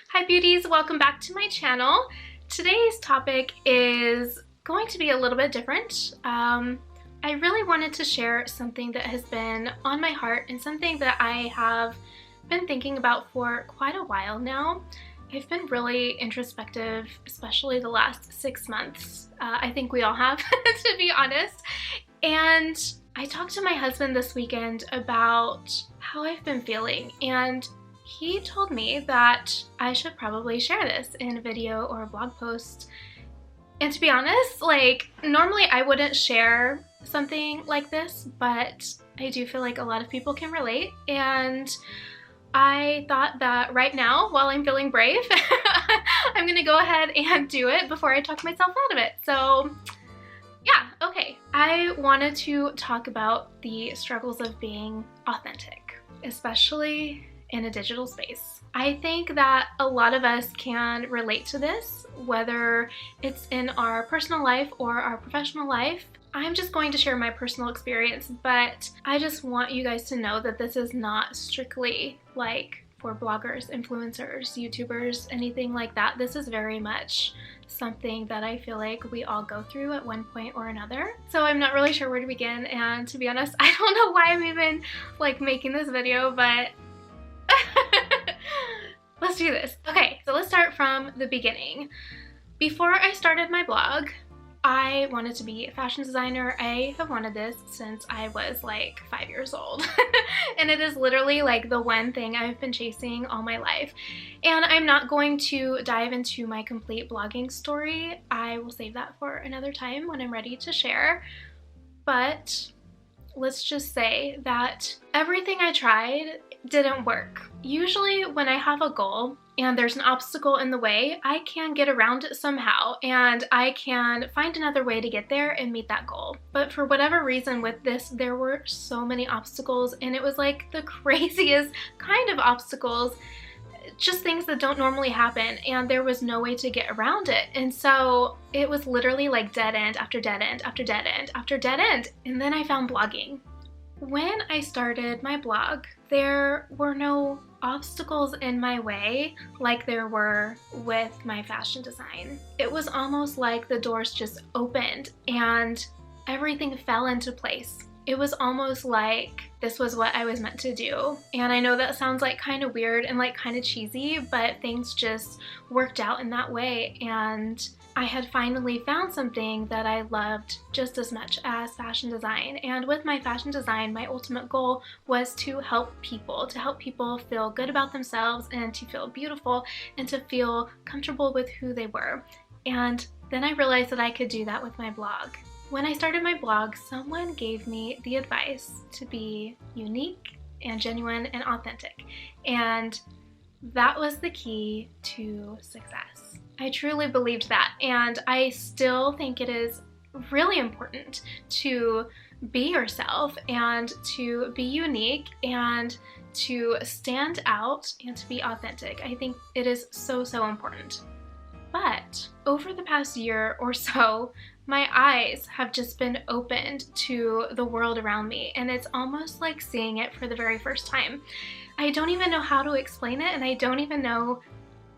Hi beauties, welcome back to my channel. Today's topic is going to be a little bit different. I really wanted to share something that has been on my heart and something that I have been thinking about for quite a while now. I've been really introspective, especially the last 6 months. I think we all have, to be honest. And I talked to my husband this weekend about how I've been feeling, and he told me that I should probably share this in a video or a blog post. And to be honest, like, normally I wouldn't share something like this, but I do feel like a lot of people can relate, and I thought that right now, while I'm feeling brave, I'm gonna go ahead and do it before I talk myself out of it. So yeah, okay. I wanted to talk about the struggles of being authentic, especially in a digital space. I think that a lot of us can relate to this, whether it's in our personal life or our professional life. I'm just going to share my personal experience, but I just want you guys to know that this is not strictly like for bloggers, influencers, YouTubers, anything like that. This is very much something that I feel like we all go through at one point or another. So I'm not really sure where to begin, and to be honest, I don't know why I'm even like making this video, but let's do this. Okay, so let's start from the beginning. Before I started my blog, I wanted to be a fashion designer. I have wanted this since I was like 5 years old. And it is literally like the one thing I've been chasing all my life. And I'm not going to dive into my complete blogging story. I will save that for another time when I'm ready to share. But let's just say that everything I tried didn't work. Usually when I have a goal and there's an obstacle in the way, I can get around it somehow and I can find another way to get there and meet that goal. But for whatever reason with this, there were so many obstacles, and it was like the craziest kind of obstacles, just things that don't normally happen, and there was no way to get around it. And so it was literally like dead end after dead end after dead end after dead end. And then I found blogging. When I started my blog, there were no obstacles in my way like there were with my fashion design. It was almost like the doors just opened and everything fell into place. It was almost like this was what I was meant to do. And I know that sounds like kind of weird and like kind of cheesy, but things just worked out in that way. And I had finally found something that I loved just as much as fashion design. And with my fashion design, my ultimate goal was to help people feel good about themselves and to feel beautiful and to feel comfortable with who they were. And then I realized that I could do that with my blog. When I started my blog, someone gave me the advice to be unique and genuine and authentic. And that was the key to success. I truly believed that, and I still think it is really important to be yourself and to be unique and to stand out and to be authentic. I think it is so, so important. But over the past year or so, my eyes have just been opened to the world around me, and it's almost like seeing it for the very first time. I don't even know how to explain it, and I don't even know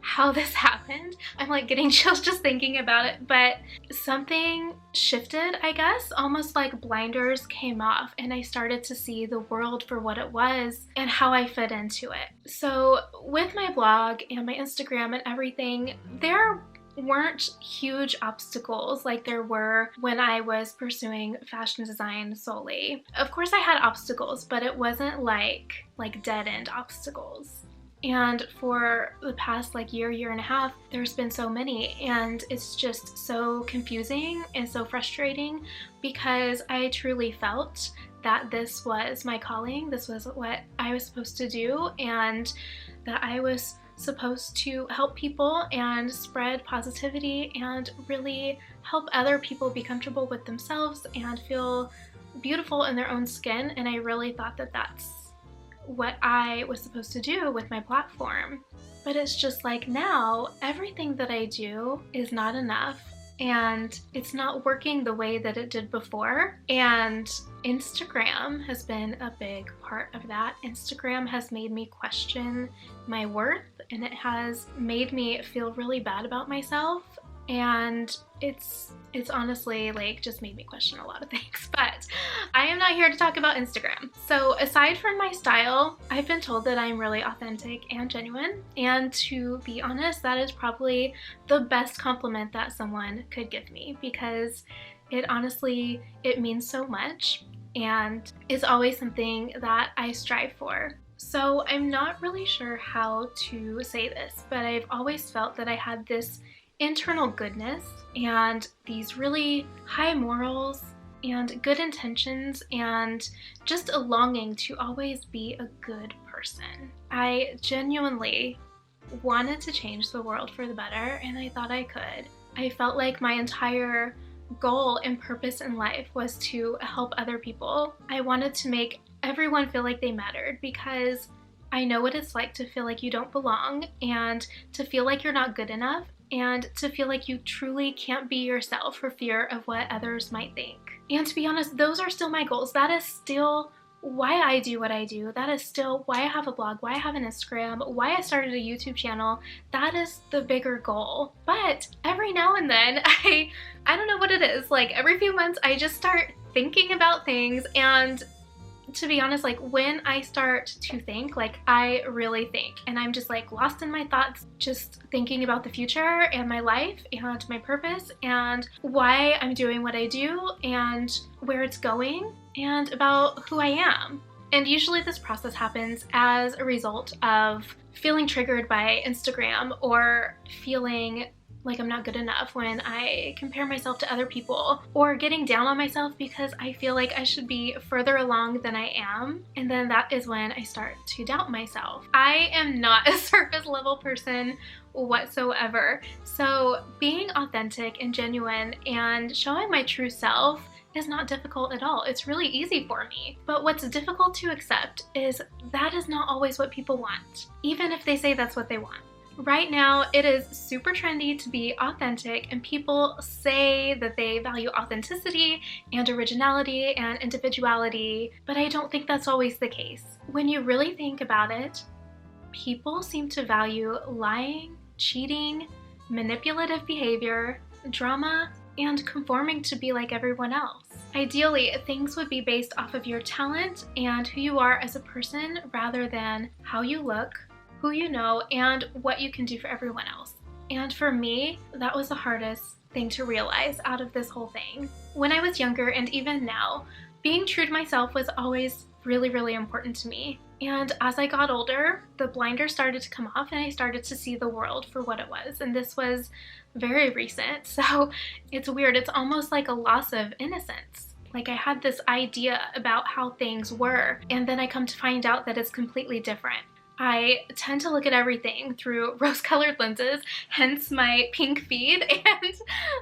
how this happened. I'm like getting chills just thinking about it, but something shifted, I guess, almost like blinders came off, and I started to see the world for what it was and how I fit into it. So with my blog and my Instagram and everything, there weren't huge obstacles like there were when I was pursuing fashion design solely. Of course I had obstacles, but it wasn't like dead-end obstacles. And for the past like year and a half, there's been so many, and it's just so confusing and so frustrating because I truly felt that this was my calling, this was what I was supposed to do, and that I was supposed to help people and spread positivity and really help other people be comfortable with themselves and feel beautiful in their own skin. And I really thought that that's what I was supposed to do with my platform. But it's just like now, everything that I do is not enough, and it's not working the way that it did before. And Instagram has been a big part of that. Instagram has made me question my worth and it has made me feel really bad about myself, and it's honestly like just made me question a lot of things. But I am not here to talk about Instagram. So aside from my style, I've been told that I'm really authentic and genuine, and to be honest, that is probably the best compliment that someone could give me, because it honestly, it means so much and is always something that I strive for. So I'm not really sure how to say this, but I've always felt that I had this internal goodness and these really high morals and good intentions and just a longing to always be a good person. I genuinely wanted to change the world for the better, and I thought I could. I felt like my entire goal and purpose in life was to help other people. I wanted to make everyone feel like they mattered, because I know what it's like to feel like you don't belong, and to feel like you're not good enough, and to feel like you truly can't be yourself for fear of what others might think. And to be honest, those are still my goals. That is still why I do what I do. That is still why I have a blog, why I have an Instagram, why I started a YouTube channel. That is the bigger goal. But every now and then, I don't know what it is, like every few months I just start thinking about things, and to be honest, like when I start to think, like I really think, and I'm just like lost in my thoughts, just thinking about the future and my life and my purpose and why I'm doing what I do and where it's going and about who I am. And usually this process happens as a result of feeling triggered by Instagram, or feeling like I'm not good enough when I compare myself to other people, or getting down on myself because I feel like I should be further along than I am. And then that is when I start to doubt myself. I am not a surface level person whatsoever. So being authentic and genuine and showing my true self is not difficult at all. It's really easy for me. But what's difficult to accept is that is not always what people want, even if they say that's what they want. Right now, it is super trendy to be authentic, and people say that they value authenticity and originality and individuality, but I don't think that's always the case. When you really think about it, people seem to value lying, cheating, manipulative behavior, drama, and conforming to be like everyone else. Ideally, things would be based off of your talent and who you are as a person, rather than how you look, who you know, and what you can do for everyone else. And for me, that was the hardest thing to realize out of this whole thing. When I was younger, and even now, being true to myself was always really, really important to me. And as I got older, the blinders started to come off, and I started to see the world for what it was. And this was very recent, so it's weird. It's almost like a loss of innocence. Like I had this idea about how things were, and then I come to find out that it's completely different. I tend to look at everything through rose-colored lenses, hence my pink feed, and,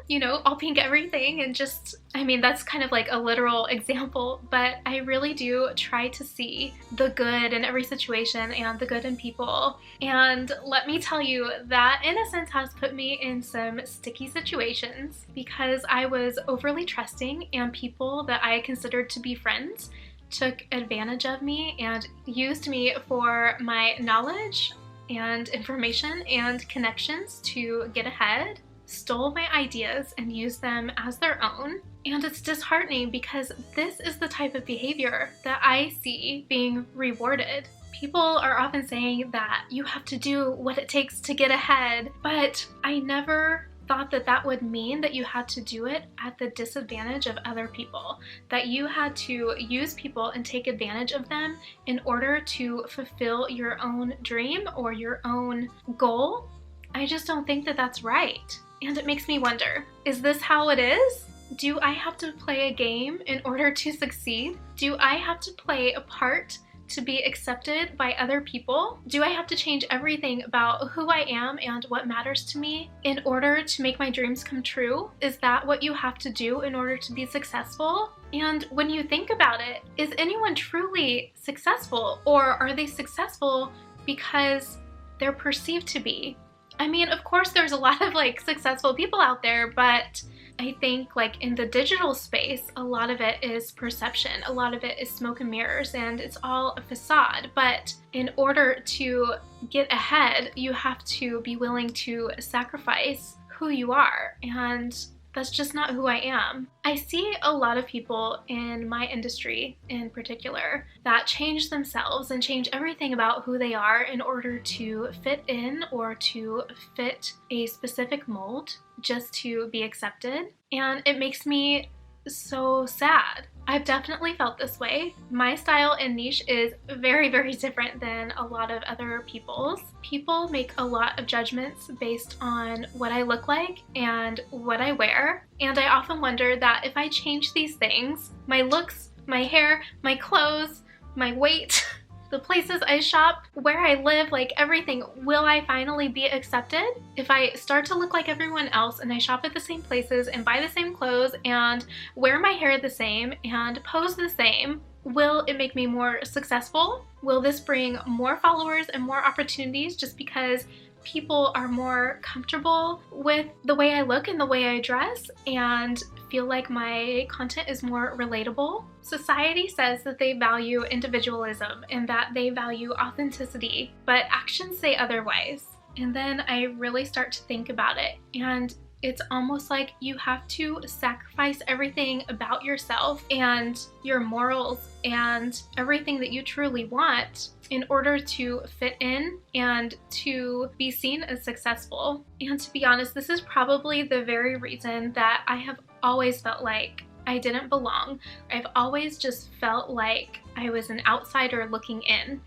you know, all pink everything, and just, I mean, that's kind of like a literal example, but I really do try to see the good in every situation and the good in people. And let me tell you, that innocence has put me in some sticky situations, because I was overly trusting, and people that I considered to be friends took advantage of me and used me for my knowledge and information and connections to get ahead, stole my ideas and used them as their own. And it's disheartening, because this is the type of behavior that I see being rewarded. People are often saying that you have to do what it takes to get ahead, but I never thought that that would mean that you had to do it at the disadvantage of other people, that you had to use people and take advantage of them in order to fulfill your own dream or your own goal. I just don't think that that's right. And it makes me wonder, is this how it is? Do I have to play a game in order to succeed? Do I have to play a part to be accepted by other people? Do I have to change everything about who I am and what matters to me in order to make my dreams come true? Is that what you have to do in order to be successful? And when you think about it, is anyone truly successful, or are they successful because they're perceived to be? I mean, of course there's a lot of like successful people out there, but I think like in the digital space, a lot of it is perception, a lot of it is smoke and mirrors, and it's all a facade. But in order to get ahead, you have to be willing to sacrifice who you are, and that's just not who I am. I see a lot of people in my industry in particular that change themselves and change everything about who they are in order to fit in or to fit a specific mold just to be accepted. And it makes me so sad. I've definitely felt this way. My style and niche is very, very different than a lot of other people's. People make a lot of judgments based on what I look like and what I wear. And I often wonder that if I change these things, my looks, my hair, my clothes, my weight, the places I shop, where I live, like everything, will I finally be accepted? If I start to look like everyone else and I shop at the same places and buy the same clothes and wear my hair the same and pose the same, will it make me more successful? Will this bring more followers and more opportunities just because people are more comfortable with the way I look and the way I dress and feel like my content is more relatable? Society says that they value individualism and that they value authenticity, but actions say otherwise. And then I really start to think about it, and it's almost like you have to sacrifice everything about yourself and your morals and everything that you truly want in order to fit in and to be seen as successful. And to be honest, this is probably the very reason that I have always felt like I didn't belong. I've always just felt like I was an outsider looking in,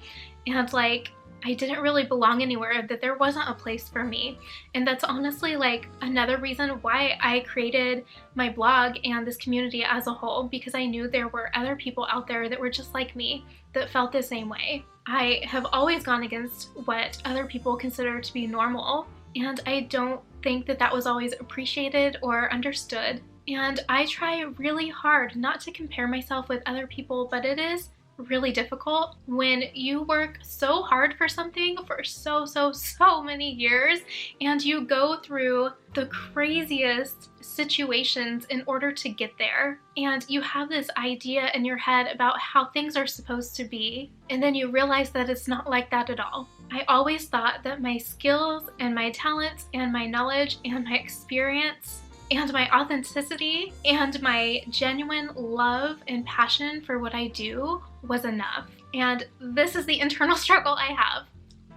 and like I didn't really belong anywhere, that there wasn't a place for me. And that's honestly like another reason why I created my blog and this community as a whole, because I knew there were other people out there that were just like me that felt the same way. I have always gone against what other people consider to be normal, and I don't think that that was always appreciated or understood. And I try really hard not to compare myself with other people, but it is really difficult when you work so hard for something for so many years and you go through the craziest situations in order to get there, and you have this idea in your head about how things are supposed to be, and then you realize that it's not like that at all. I always thought that my skills and my talents and my knowledge and my experience and my authenticity and my genuine love and passion for what I do was enough. And this is the internal struggle I have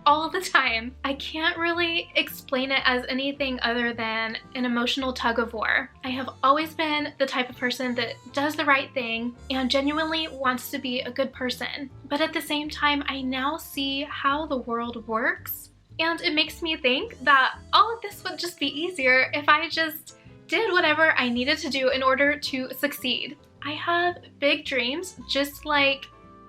all the time. I can't really explain it as anything other than an emotional tug of war. I have always been the type of person that does the right thing and genuinely wants to be a good person. But at the same time, I now see how the world works, and it makes me think that all of this would just be easier if I just did whatever I needed to do in order to succeed. I have big dreams, just like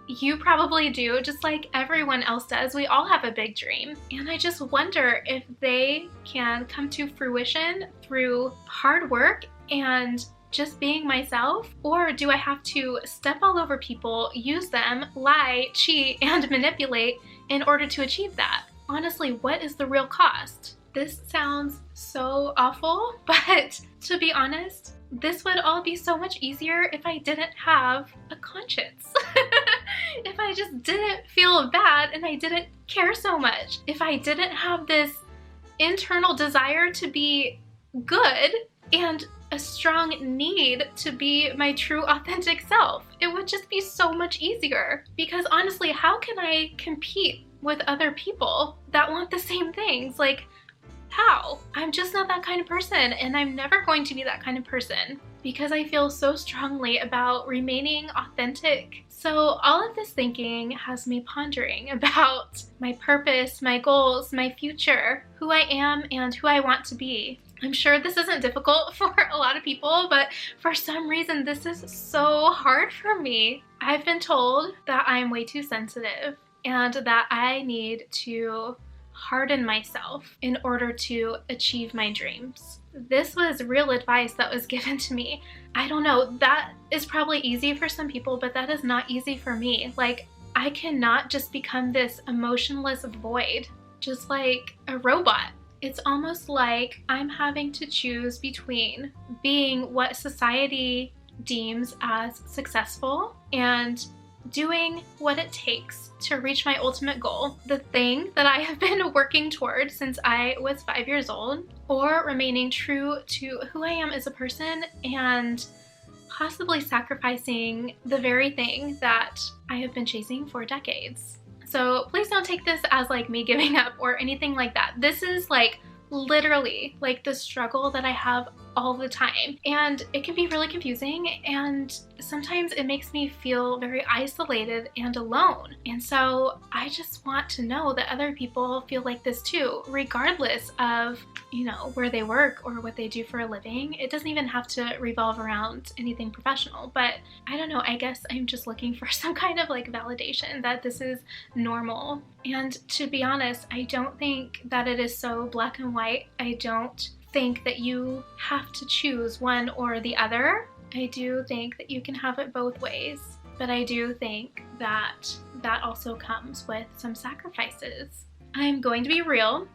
you probably do, just like everyone else does. We all have a big dream. And I just wonder if they can come to fruition through hard work and just being myself, or do I have to step all over people, use them, lie, cheat, and manipulate in order to achieve that? Honestly, what is the real cost? This sounds so awful, but to be honest, this would all be so much easier if I didn't have a conscience. If I just didn't feel bad and I didn't care so much. If I didn't have this internal desire to be good and a strong need to be my true authentic self, it would just be so much easier. Because honestly, how can I compete with other people that want the same things? Like, how? I'm just not that kind of person, and I'm never going to be that kind of person because I feel so strongly about remaining authentic. So all of this thinking has me pondering about my purpose, my goals, my future, who I am and who I want to be. I'm sure this isn't difficult for a lot of people, but for some reason this is so hard for me. I've been told that I'm way too sensitive and that I need to harden myself in order to achieve my dreams. This was real advice that was given to me. I don't know, that is probably easy for some people, but that is not easy for me. Like, I cannot just become this emotionless void, just like a robot. It's almost like I'm having to choose between being what society deems as successful and doing what it takes to reach my ultimate goal, the thing that I have been working toward since I was 5 years old, or remaining true to who I am as a person and possibly sacrificing the very thing that I have been chasing for decades. So please don't take this as like me giving up or anything like that. This is like literally like the struggle that I have all the time, and it can be really confusing, and sometimes it makes me feel very isolated and alone. And so I just want to know that other people feel like this too, regardless of, you know, where they work or what they do for a living. It doesn't even have to revolve around anything professional, but I don't know, I guess I'm just looking for some kind of like validation that this is normal. And to be honest, I don't think that it is so black and white. I don't think that you have to choose one or the other. I do think that you can have it both ways, but I do think that that also comes with some sacrifices. I'm going to be real.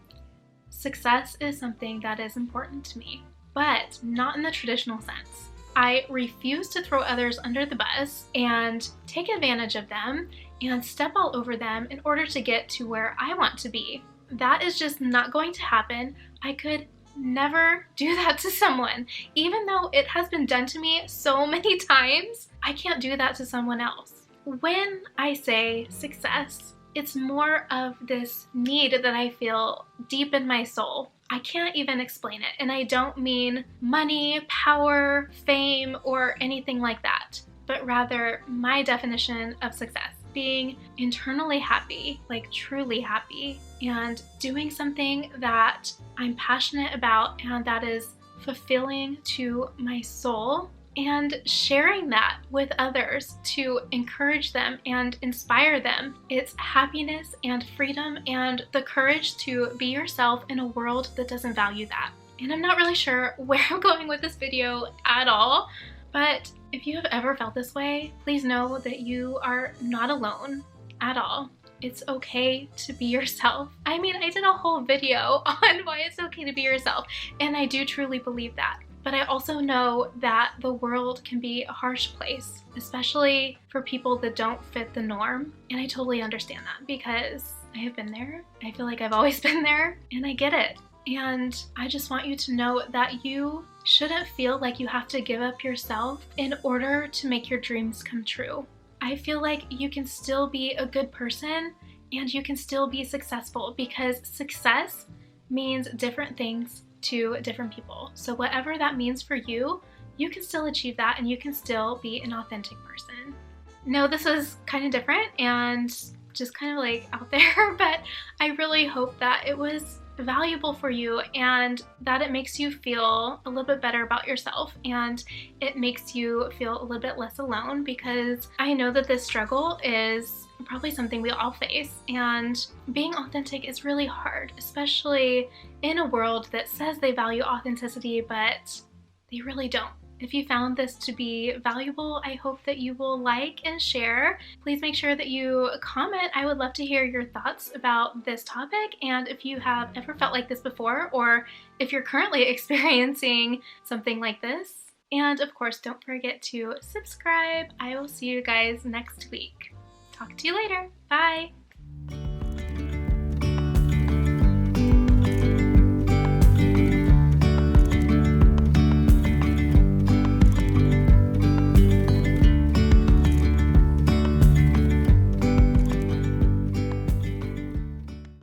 Success is something that is important to me, but not in the traditional sense. I refuse to throw others under the bus and take advantage of them and step all over them in order to get to where I want to be. That is just not going to happen. I could never do that to someone. Even though it has been done to me so many times, I can't do that to someone else. When I say success, it's more of this need that I feel deep in my soul. I can't even explain it, and I don't mean money, power, fame, or anything like that, but rather my definition of success. Being internally happy, like truly happy, and doing something that I'm passionate about and that is fulfilling to my soul, and sharing that with others to encourage them and inspire them. It's happiness and freedom and the courage to be yourself in a world that doesn't value that. And I'm not really sure where I'm going with this video at all, but if you have ever felt this way, please know that you are not alone at all. It's okay to be yourself. I mean, I did a whole video on why it's okay to be yourself, and I do truly believe that. But I also know that the world can be a harsh place, especially for people that don't fit the norm. And I totally understand that because I have been there. I feel like I've always been there, and I get it. And I just want you to know that you shouldn't feel like you have to give up yourself in order to make your dreams come true. I feel like you can still be a good person and you can still be successful, because success means different things to different people. So whatever that means for you, you can still achieve that and you can still be an authentic person. No, this was kind of different and just kind of like out there, but I really hope that it was valuable for you and that it makes you feel a little bit better about yourself and it makes you feel a little bit less alone, because I know that this struggle is probably something we all face, and being authentic is really hard, especially in a world that says they value authenticity, but they really don't. If you found this to be valuable, I hope that you will like and share. Please make sure that you comment. I would love to hear your thoughts about this topic, and if you have ever felt like this before, or if you're currently experiencing something like this. And of course, don't forget to subscribe. I will see you guys next week. Talk to you later. Bye.